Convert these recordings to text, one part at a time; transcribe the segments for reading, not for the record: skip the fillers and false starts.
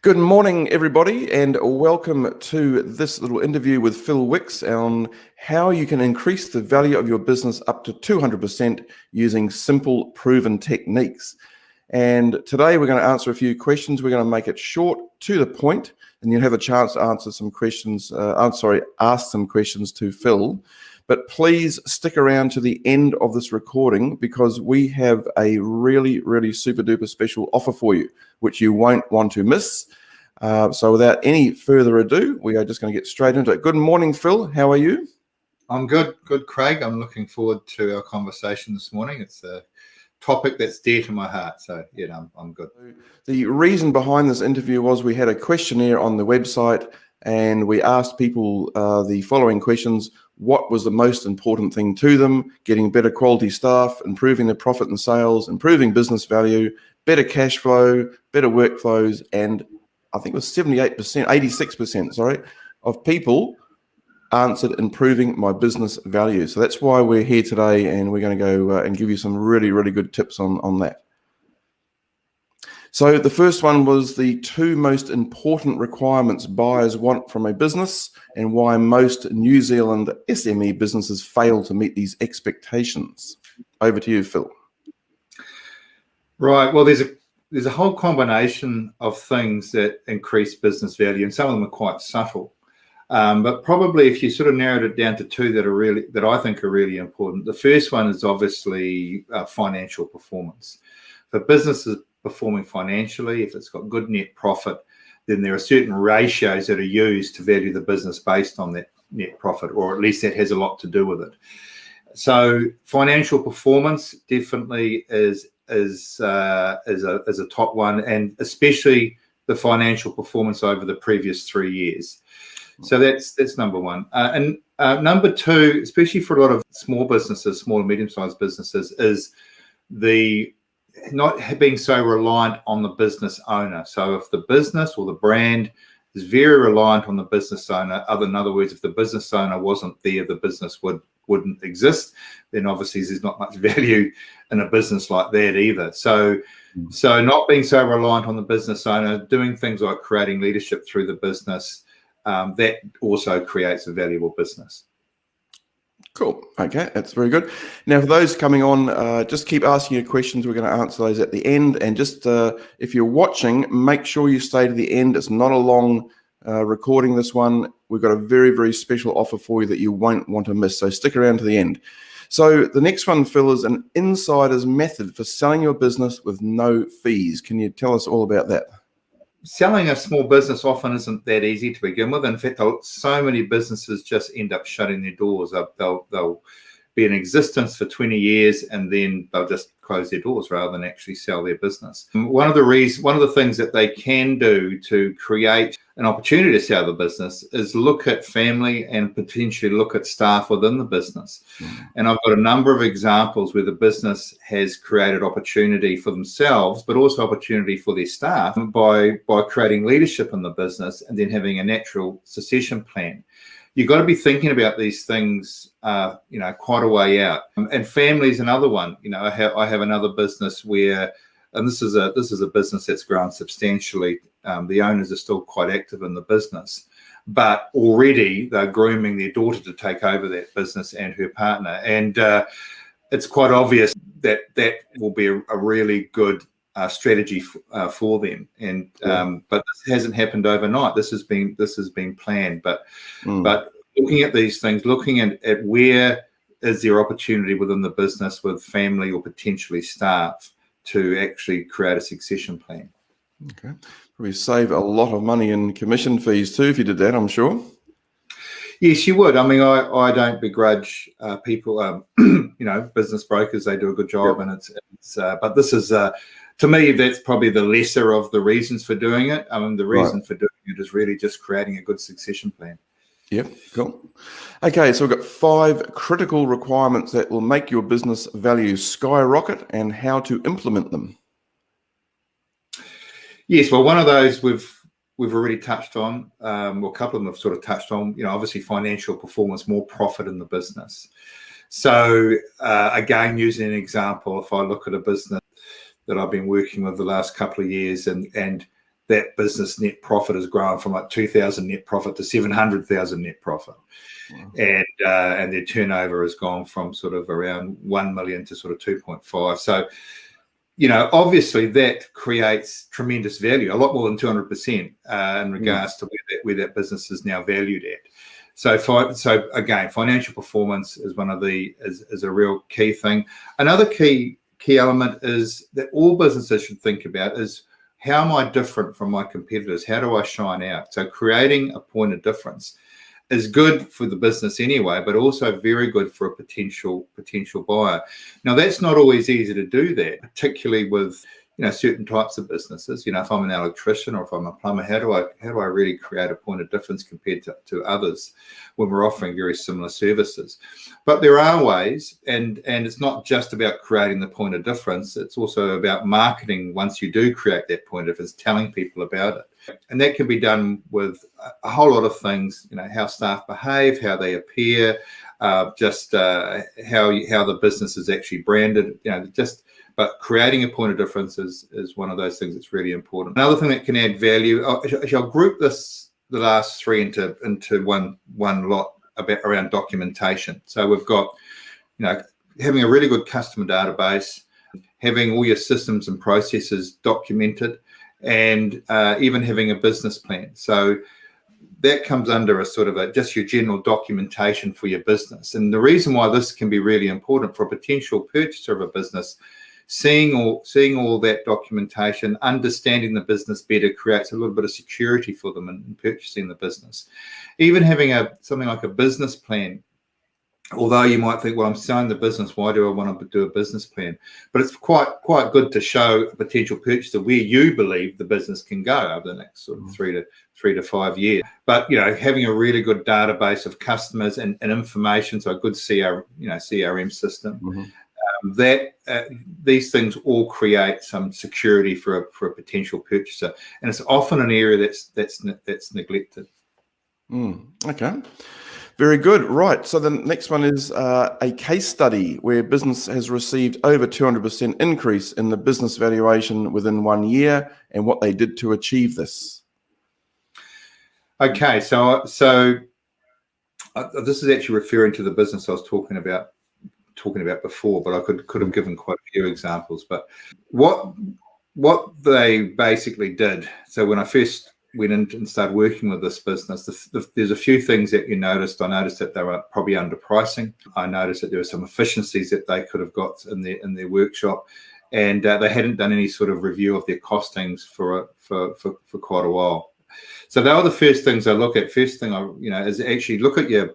Good morning, everybody, and welcome to this little interview with Phil Wicks on how you can increase the value of your business up to 200% using simple, proven techniques. And today we're going to answer a few questions. We're going to make it short, to the point, and you'll have a chance to answer some questions. Ask some questions to Phil. But please stick around to the end of this recording because we have a really, really super duper special offer for you, which you won't want to miss. So without any further ado, we are just going to get straight into it. Good morning, Phil. How are you? I'm good, Craig. I'm looking forward to our conversation this morning. It's a topic that's dear to my heart. So, yeah, I'm good. The reason behind this interview was we had a questionnaire on the website and we asked people the following questions. What was the most important thing to them? Getting better quality staff, improving their profit and sales, improving business value, better cash flow, better workflows, and I think it was 86%, of people answered improving my business value. So that's why we're here today, and we're going to go and give you some really, really good tips on that. So the first one was the two most important requirements buyers want from a business and why most New Zealand SME businesses fail to meet these expectations. Over to you, Phil. Right. Well, there's a whole combination of things that increase business value, and some of them are quite subtle. But probably if you sort of narrowed it down to two that I think are really important, the first one is obviously financial performance. For businesses performing financially, if it's got good net profit, then there are certain ratios that are used to value the business based on that net profit, or at least that has a lot to do with it. So financial performance definitely is a top one, and especially the financial performance over the previous 3 years. So that's number one. And number two, especially for a lot of small and medium-sized businesses, is the not being so reliant on the business owner. So if the business or the brand is very reliant on the business owner, in other words, if the business owner wasn't there, the business wouldn't exist, then obviously there's not much value in a business like that either. So not being so reliant on the business owner, doing things like creating leadership through the business, that also creates a valuable business. Cool. Okay, that's very good. Now, for those coming on, just keep asking your questions. We're going to answer those at the end. And just if you're watching, make sure you stay to the end. It's not a long recording, this one. We've got a very, very special offer for you that you won't want to miss. So stick around to the end. So the next one, Phil, is an insider's method for selling your business with no fees. Can you tell us all about that? Selling a small business often isn't that easy to begin with. In fact, so many businesses just end up shutting their doors. They'll be in existence for 20 years and then they'll just close their doors rather than actually sell their business. One of the things that they can do to create an opportunity to sell the business is look at family and potentially look at staff within the business. And I've got a number of examples where the business has created opportunity for themselves, but also opportunity for their staff by creating leadership in the business and then having a natural succession plan. You've got to be thinking about these things, quite a way out. And family is another one. I have another business where, and this is a business that's grown substantially. The owners are still quite active in the business, but already they're grooming their daughter to take over that business and her partner. And it's quite obvious that will be a really good strategy for them. And but this hasn't happened overnight. This has been planned. But looking at these things, looking at where is there opportunity within the business with family or potentially staff to actually create a succession plan. Okay. We save a lot of money in commission fees too if you did that, I'm sure. Yes, you would. I mean, I don't begrudge people, business brokers. They do a good job, and it's but this is to me, that's probably the lesser of the reasons for doing it. I mean, the reason for doing it is really just creating a good succession plan. Yep, cool. Okay, so we've got 5 critical requirements that will make your business value skyrocket and how to implement them. Yes, well, one of those we've already touched on. Well, a couple of them have sort of touched on, obviously financial performance, more profit in the business. So again, using an example, if I look at a business that I've been working with the last couple of years and that business net profit has grown from like 2,000 net profit to 700,000 net profit. Wow. And their turnover has gone from sort of around 1 million to sort of 2.5. So, obviously that creates tremendous value, a lot more than 200% in regards to where that business is now valued at. So again, financial performance is is a real key thing. Another key element is that all businesses should think about is, how am I different from my competitors? How do I shine out? So creating a point of difference is good for the business anyway, but also very good for a potential buyer. Now, that's not always easy to do that, particularly with certain types of businesses. If I'm an electrician or if I'm a plumber, how do I really create a point of difference compared to others when we're offering very similar services? But there are ways, and it's not just about creating the point of difference. It's also about marketing once you do create that point of difference, telling people about it. And that can be done with a whole lot of things, how staff behave, how they appear, just how the business is actually branded, but creating a point of difference is one of those things that's really important. Another thing that can add value, I'll group the last three into one lot around documentation. So we've got, having a really good customer database, having all your systems and processes documented, and even having a business plan. So that comes under a sort of just your general documentation for your business. And the reason why this can be really important for a potential purchaser of a business, seeing all that documentation, understanding the business better, creates a little bit of security for them in purchasing the business. Even having something like a business plan, although you might think, well, I'm selling the business, why do I want to do a business plan? But it's quite good to show a potential purchaser where you believe the business can go over the next sort of 3 to 5 years. But having a really good database of customers and information, so a good CRM system. Mm-hmm. These things all create some security for a potential purchaser, and it's often an area that's neglected. Okay, very good. Right. So the next one is a case study where business has received over 200% increase in the business valuation within 1 year, and what they did to achieve this. Okay, so this is actually referring to the business I was talking about before, but I could have given quite a few examples. But what they basically did, so when I first went in and started working with this business, there's a few things that you noticed. I noticed that they were probably underpricing. I noticed that there were some efficiencies that they could have got in their workshop, and they hadn't done any sort of review of their costings for quite a while. So they were the first things I look at. First thing is actually look at your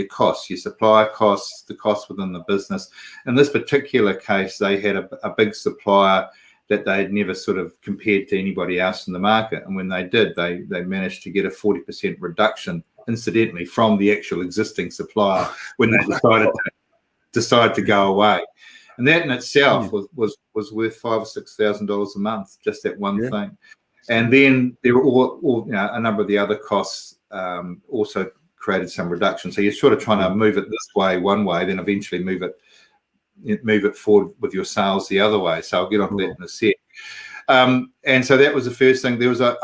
costs, your supplier costs, the costs within the business. In this particular case, they had a big supplier that they had never sort of compared to anybody else in the market. And when they did, they managed to get a 40% reduction, incidentally, from the actual existing supplier when they decided to go away. And that in itself was worth $5,000 or $6,000 a month, just that one thing. And then there were all a number of the other costs also created some reduction. So you're sort of trying to move it this way one way, then eventually move it forward with your sales the other way. So I'll get on to that in a sec. And so that was the first thing. There was there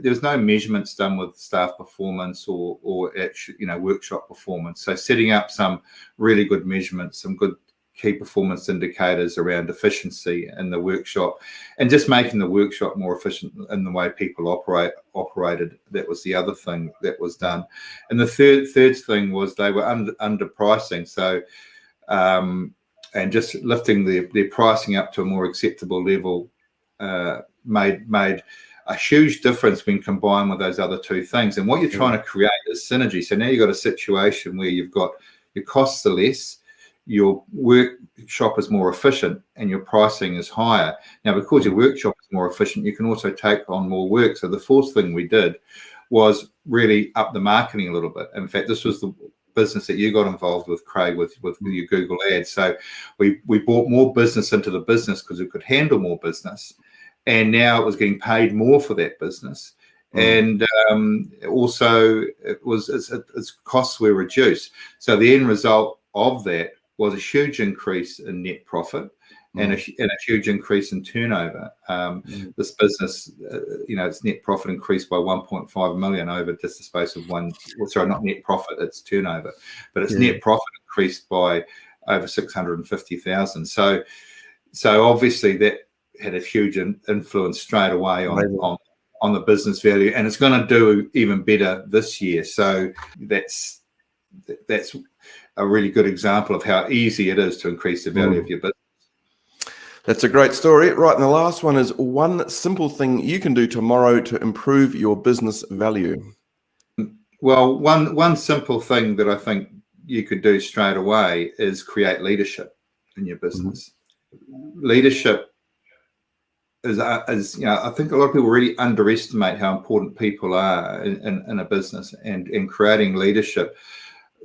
was no measurements done with staff performance or actually, workshop performance. So setting up some really good measurements, some good key performance indicators around efficiency in the workshop, and just making the workshop more efficient in the way people operated. That was the other thing that was done. And the third thing was they were underpricing. So and just lifting their pricing up to a more acceptable level made a huge difference when combined with those other two things. And what you're trying to create is synergy. So now you've got a situation where you've got your costs are less, your workshop is more efficient, and your pricing is higher. Now, because your workshop is more efficient, you can also take on more work. So the fourth thing we did was really up the marketing a little bit. In fact, this was the business that you got involved with, Craig, with your Google ads. So we brought more business into the business because it could handle more business, and now it was getting paid more for that business. And also its costs were reduced. So the end result of that was a huge increase in net profit, and a huge increase in turnover. This business, its net profit increased by 1.5 million over just the space of not net profit, it's turnover, but its net profit increased by over 650,000. So obviously that had a huge influence straight away on the business value, and it's going to do even better this year. So that's a really good example of how easy it is to increase the value of your business. That's a great story. Right, and the last one is one simple thing you can do tomorrow to improve your business value. Well, one simple thing that I think you could do straight away is create leadership in your business. Leadership is I think a lot of people really underestimate how important people are in a business, and creating leadership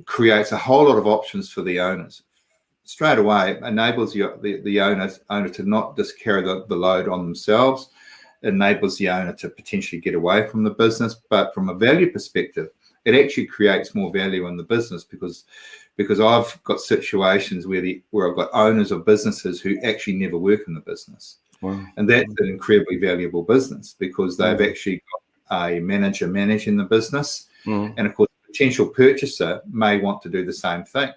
creates a whole lot of options for the owners. Straight away, it enables the owner to not just carry the load on themselves. It enables the owner to potentially get away from the business. But from a value perspective, it actually creates more value in the business because I've got situations where I've got owners of businesses who actually never work in the business. Wow. And that's an incredibly valuable business because they've actually got a manager managing the business. And of course, the potential purchaser may want to do the same thing.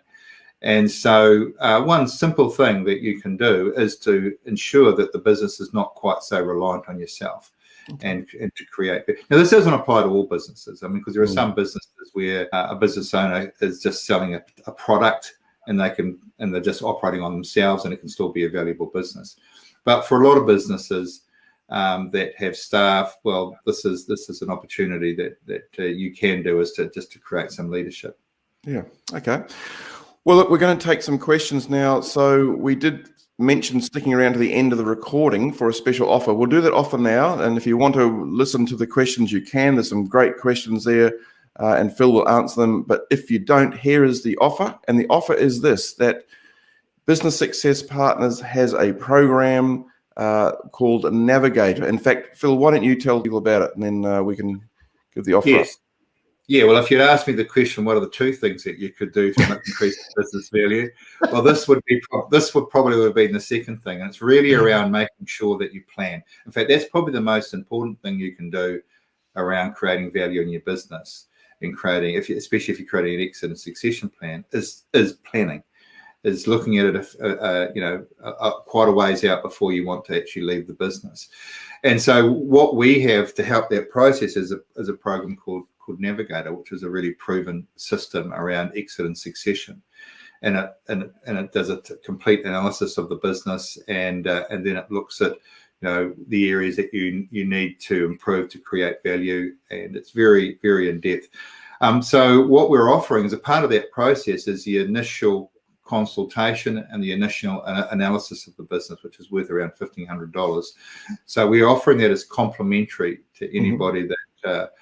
And so one simple thing that you can do is to ensure that the business is not quite so reliant on yourself, and to create. Now, this doesn't apply to all businesses. I mean, because there are some businesses where a business owner is just selling a product, and they're just operating on themselves, and it can still be a valuable business. But for a lot of businesses that have staff, well, this is an opportunity that you can do, is to create some leadership. Yeah. Okay. Well, look, we're going to take some questions now. So we did mention sticking around to the end of the recording for a special offer. We'll do that offer now. And if you want to listen to the questions, you can. There's some great questions there, and Phil will answer them. But if you don't, here is the offer. And the offer is this, that Business Success Partners has a program called Navigator. In fact, Phil, why don't you tell people about it, and then we can give the offer. Yes. Yeah, well, if you'd asked me the question, what are the two things that you could do to increase business value? Well, this would probably have been the second thing, and it's really around making sure that you plan. In fact, that's probably the most important thing you can do around creating value in your business, and especially if you're creating an exit and succession plan, is planning. Is looking at it, quite a ways out before you want to actually leave the business. And so, what we have to help that process is a program called Navigator, which is a really proven system around exit and succession, and it does a complete analysis of the business, and then it looks at the areas that you need to improve to create value, and it's very, very in depth. So what we're offering as a part of that process is the initial consultation and the initial analysis of the business, which is worth around $1,500. So we're offering that as complimentary to anybody that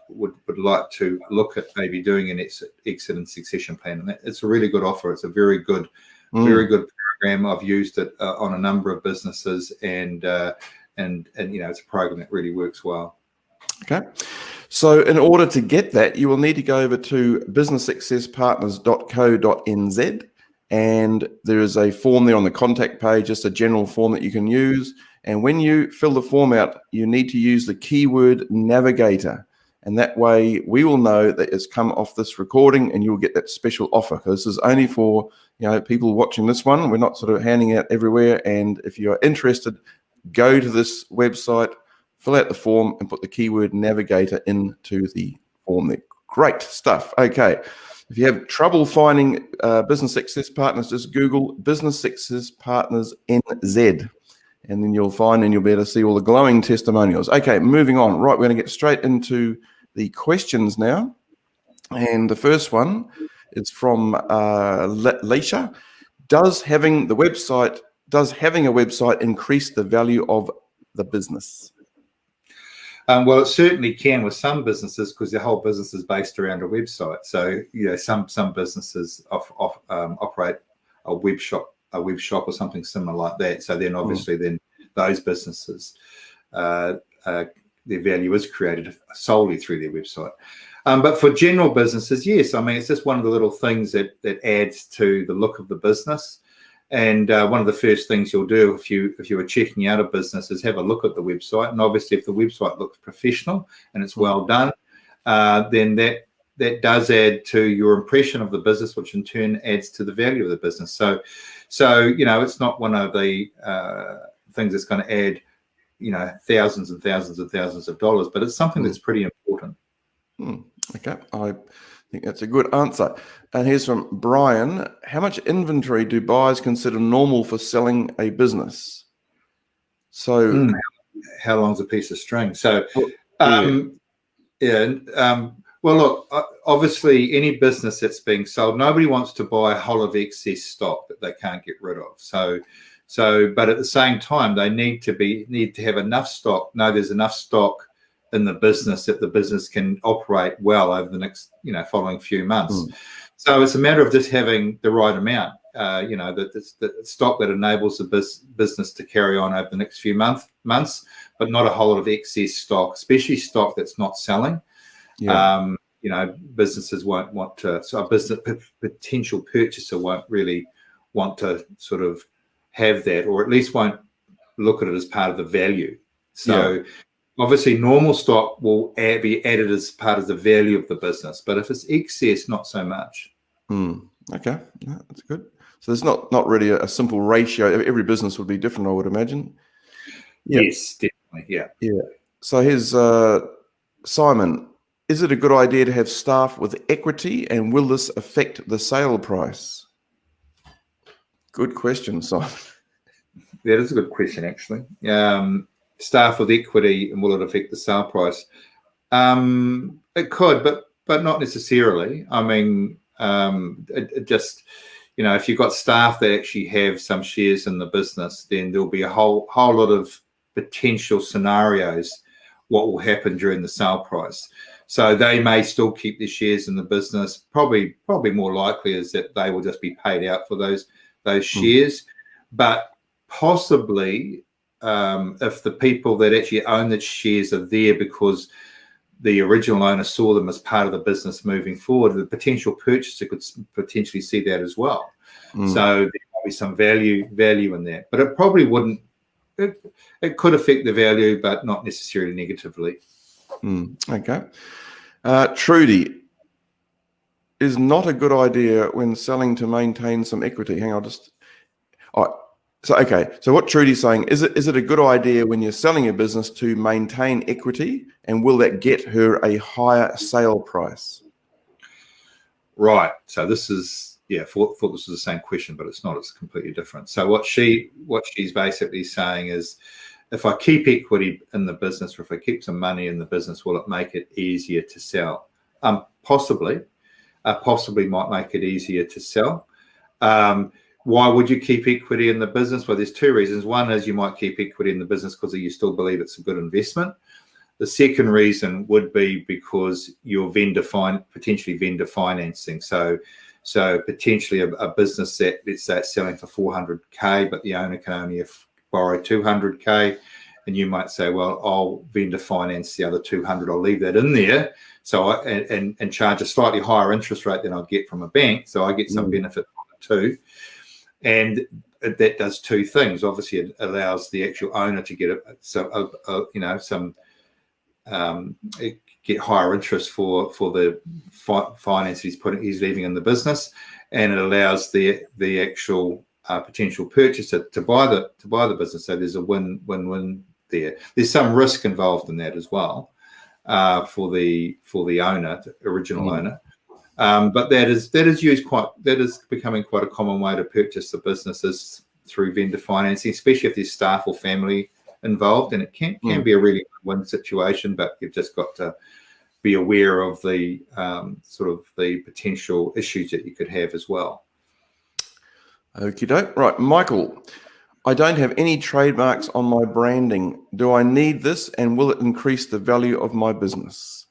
would like to look at maybe doing an exit and succession plan. And it's a really good offer. It's a very good program. I've used it on a number of businesses, and it's a program that really works well. Okay. So in order to get that, you will need to go over to businesssuccesspartners.co.nz, and there is a form there on the contact page, just a general form that you can use. And when you fill the form out, you need to use the keyword Navigator. And that way we will know that it's come off this recording, and you'll get that special offer. Because this is only for people watching this one. We're not sort of handing out everywhere. And if you're interested, go to this website, fill out the form, and put the keyword Navigator into the form there. Great stuff. Okay. If you have trouble finding Business Success Partners, just Google Business Success Partners NZ, and then you'll find, and you'll be able to see all the glowing testimonials. Okay, moving on. Right, we're going to get straight into the questions now. And the first one is from Leisha. Does having a website increase the value of the business? Well, it certainly can with some businesses, because the whole business is based around a website. So, some businesses operate a web shop or something similar like that. So then, obviously, then those businesses, their value is created solely through their website. But for general businesses, yes, I mean, it's just one of the little things that adds to the look of the business. And one of the first things you'll do if you are checking out a business is have a look at the website. And obviously, if the website looks professional and it's well done, then that does add to your impression of the business, which in turn adds to the value of the business. So it's not one of the things that's going to add thousands and thousands and thousands of dollars, but it's something that's pretty important. Okay, I think that's a good answer. And here's from Brian. How much inventory do buyers consider normal for selling a business? So how long's a piece of string? So well, look, obviously any business that's being sold, nobody wants to buy a whole of excess stock that they can't get rid of. So but at the same time, they need to have enough stock. No, there's enough stock in the business that the business can operate well over the next, following few months. So it's a matter of just having the right amount, the stock that enables the business to carry on over the next few months, but not a whole lot of excess stock, especially stock that's not selling. Businesses won't want to, so a potential purchaser won't really want to sort of have that, or at least won't look at it as part of the value. So obviously normal stock will be added as part of the value of the business, but if it's excess, not so much. Okay, that's good. So there's not really a simple ratio. Every business would be different, I would imagine. Yes, definitely. Yeah. So here's Simon. Is it a good idea to have staff with equity, and will this affect the sale price? Good question, Simon. That is a good question, actually. Staff with equity, and will it affect the sale price? It could, but not necessarily. I mean, it just, if you've got staff that actually have some shares in the business, then there'll be a whole lot of potential scenarios what will happen during the sale price. So they may still keep their shares in the business. Probably more likely is that they will just be paid out for those shares. But possibly, if the people that actually own the shares are there because the original owner saw them as part of the business moving forward, the potential purchaser could potentially see that as well. So there might be some value in that, but it probably wouldn't. It could affect the value, but not necessarily negatively. Okay. Trudy, is not a good idea when selling to maintain some equity. Hang on, So what Trudy's saying, is it a good idea when you're selling a business to maintain equity, and will that get her a higher sale price? Right. So this is, thought this was the same question, but it's not. It's completely different. So what she's basically saying is, if I keep equity in the business, or if I keep some money in the business, will it make it easier to sell? Possibly might make it easier to sell. Why would you keep equity in the business? Well, there's two reasons. One is you might keep equity in the business because you still believe it's a good investment. The second reason would be because you're potentially vendor financing. So potentially a business that, let's say, it's selling for $400K, but the owner can only borrow $200K, and you might say, well, I'll vendor finance the other $200. I'll leave that in there, and charge a slightly higher interest rate than I'll get from a bank, so I get some benefit from it too. And that does two things. Obviously, it allows the actual owner to get get higher interest for the finance he's leaving in the business, and it allows the actual potential purchaser to buy the business. So there's a win-win there. There's some risk involved in that as well for the owner, the original owner. But that is becoming quite a common way to purchase the businesses through vendor financing, especially if there's staff or family involved, and it can be a really win situation. But you've just got to be aware of the sort of the potential issues that you could have as well. Okie doke. Right, Michael, I don't have any trademarks on my branding. Do I need this, and will it increase the value of my business?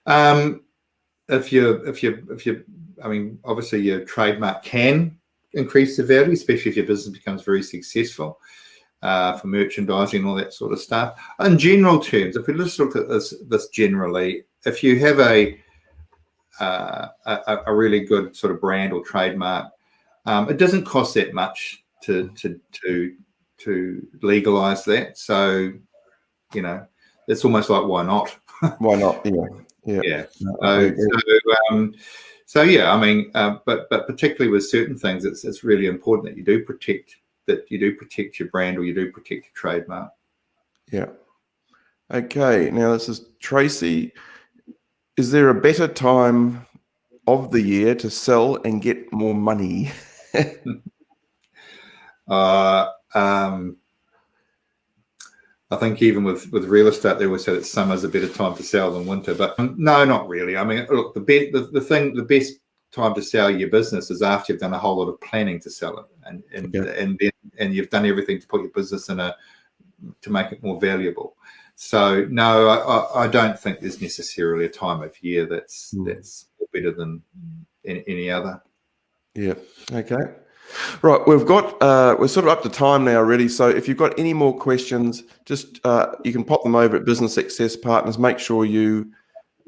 If you, I mean, obviously your trademark can increase the value, especially if your business becomes very successful for merchandising and all that sort of stuff. In general terms, if we just look at this generally, if you have a really good sort of brand or trademark, It doesn't cost that much to legalize that. So, you know, it's almost like, why not? Why not? Yeah. Yeah. No, So yeah, I mean, but particularly with certain things, it's really important that you do protect your brand, or you do protect your trademark. yeah. Okay. Now this is Tracy. Is there a better time of the year to sell and get more money? I think even with real estate, they always say that summer's a better time to sell than winter, but no, not really. I mean, look, the best time to sell your business is after you've done a whole lot of planning to sell it, and you've done everything to put your business to make it more valuable. So no, I don't think there's necessarily a time of year that's better than any other. Yeah. Okay. Right, we're sort of up to time now, really. So if you've got any more questions, just you can pop them over at Business Success Partners. Make sure you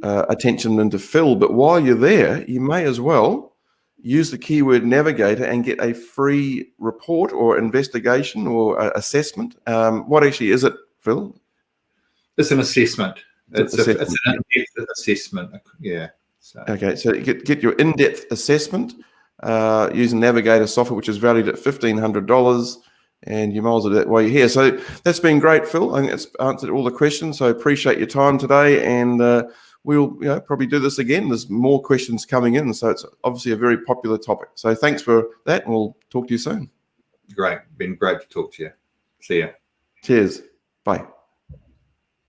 attention them to Phil. But while you're there, you may as well use the keyword Navigator and get a free report or investigation or assessment. What actually is it, Phil? It's an assessment. It's an in-depth assessment. Yeah. So. Okay, so you get your in-depth assessment. Using Navigator software, which is valued at $1,500, and you might as well do that while you're here. So that's been great, Phil. I think it's answered all the questions. So appreciate your time today, and we'll probably do this again. There's more questions coming in, so it's obviously a very popular topic. So thanks for that, and we'll talk to you soon. Great, been great to talk to you. See ya. Cheers. Bye.